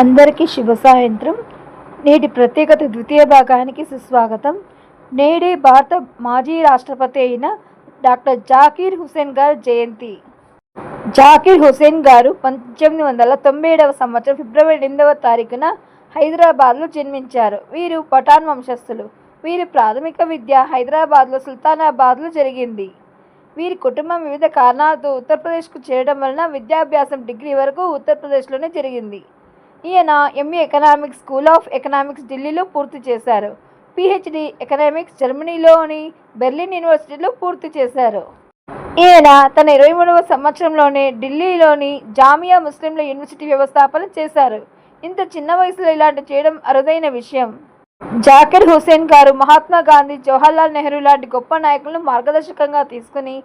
అందరికీ శుభ సాయంత్రం. నేటి ప్రత్యేకత ద్వితీయ భాగానికి సుస్వాగతం. నేడే భారత మాజీ రాష్ట్రపతి అయిన డాక్టర్ జాకీర్ హుసేన్ గారి జయంతి. జాకీర్ హుసేన్ గారు 1897వ సంవత్సరం ఫిబ్రవరి 8వ తారీఖున హైదరాబాద్లో జన్మించారు. వీరు పఠాన్ వంశస్థులు. వీరి ప్రాథమిక విద్య హైదరాబాద్లో సుల్తానాబాద్లో జరిగింది. వీరి కుటుంబం వివిధ కారణాలతో ఉత్తరప్రదేశ్కు చేరడం వలన విద్యాభ్యాసం డిగ్రీ వరకు ఉత్తరప్రదేశ్లోనే జరిగింది. ఈయన MA economics school of economics ఢిల్లీలో పూర్తి చేశారు. పిహెచ్డి ఎకనామిక్స్ జర్మనీలోని బెర్లిన్ యూనివర్సిటీలో పూర్తి చేశారు. ఈయన తన 23వ సంవత్సరంలోనే ఢిల్లీలోని జామియా ముస్లింల యూనివర్సిటీ వ్యవస్థాపన చేశారు. ఇంత చిన్న వయసులో ఇలాంటి చేయడం అరుదైన విషయం. జాకీర్ హుసేన్ గారు మహాత్మా గాంధీ, జవహర్లాల్ నెహ్రూ లాంటి గొప్ప నాయకులను మార్గదర్శకంగా తీసుకుని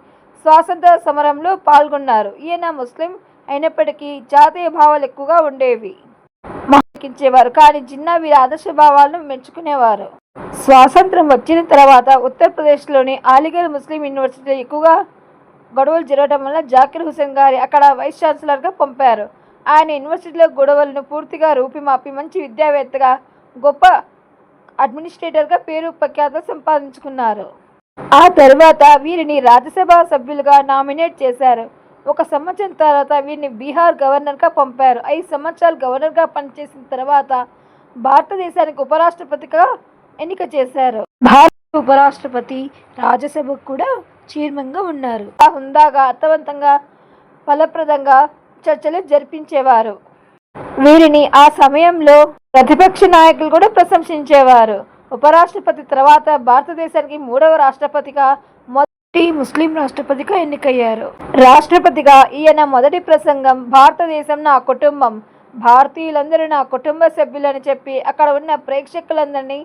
స్వాతంత్ర సమరంలో పాల్గొన్నారు. ఈయన ముస్లిం అయినప్పటికీ జాతీయ భావాలు ఎక్కువగా ఉండేవి. మహిళించేవారు కానీ జిన్నా వీరి ఆదర్శ భావాలను మెచ్చుకునేవారు. స్వాతంత్రం వచ్చిన తర్వాత ఉత్తరప్రదేశ్లోని అలీగఢ్ ముస్లిం యూనివర్సిటీలో ఎక్కువగా గొడవలు జరగడం వల్ల జాకీర్ హుసేన్ గారి అక్కడ వైస్ ఛాన్సలర్గా పంపారు. ఆయన యూనివర్సిటీలో గొడవలను పూర్తిగా రూపిమాపి మంచి విద్యావేత్తగా, గొప్ప అడ్మినిస్ట్రేటర్గా పేరు ప్రఖ్యాతులు సంపాదించుకున్నారు. ఆ తర్వాత వీరిని రాజ్యసభ సభ్యులుగా నామినేట్ చేశారు. 1 సంవత్సరం తర్వాత వీరిని బీహార్ గవర్నర్గా పంపారు. 5 సంవత్సరాలు గవర్నర్గా పనిచేసిన తర్వాత భారతదేశానికి ఉపరాష్ట్రపతిగా ఎన్నిక చేశారు. భారత ఉపరాష్ట్రపతి రాజ్యసభకు కూడా చైర్మన్గా ఉన్నారు. హుందాగా, అర్థవంతంగా, ఫలప్రదంగా చర్చలు జరిపించేవారు. వీరిని ఆ సమయంలో ప్రతిపక్ష నాయకులు కూడా ప్రశంసించేవారు. ఉపరాష్ట్రపతి తర్వాత భారతదేశానికి 3వ రాష్ట్రపతిగా, ముస్లిం రాష్ట్రపతిగా ఎన్నికయ్యారు. రాష్ట్రపతిగా ఈయన మొదటి ప్రసంగం భారతదేశం నా కుటుంబం, భారతీయులందరూ నా కుటుంబ సభ్యులని చెప్పి అక్కడ ఉన్న ప్రేక్షకులందరినీ,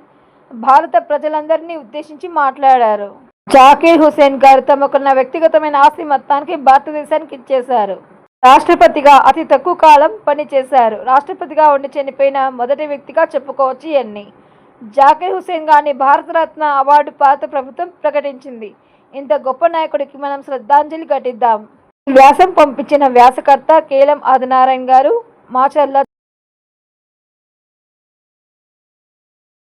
భారత ప్రజలందరినీ ఉద్దేశించి మాట్లాడారు. జాకీర్ హుసేన్ గారు తమకున్న వ్యక్తిగతమైన ఆస్తి మొత్తానికి భారతదేశానికి ఇచ్చేశారు. రాష్ట్రపతిగా అతి తక్కువ కాలం పనిచేశారు. రాష్ట్రపతిగా ఉండి చనిపోయిన మొదటి వ్యక్తిగా చెప్పుకోవచ్చు. ఇవన్నీ జాకీర్ హుసేన్ గారిని భారతరత్న అవార్డు భారత ప్రభుత్వం ప్రకటించింది. ఇంత గొప్ప నాయకుడికి మనం శ్రద్ధాంజలి ఘటిద్దాం. వ్యాసం పంపించిన వ్యాసకర్త కేలం ఆదినారాయణ గారు, మాచర్ల.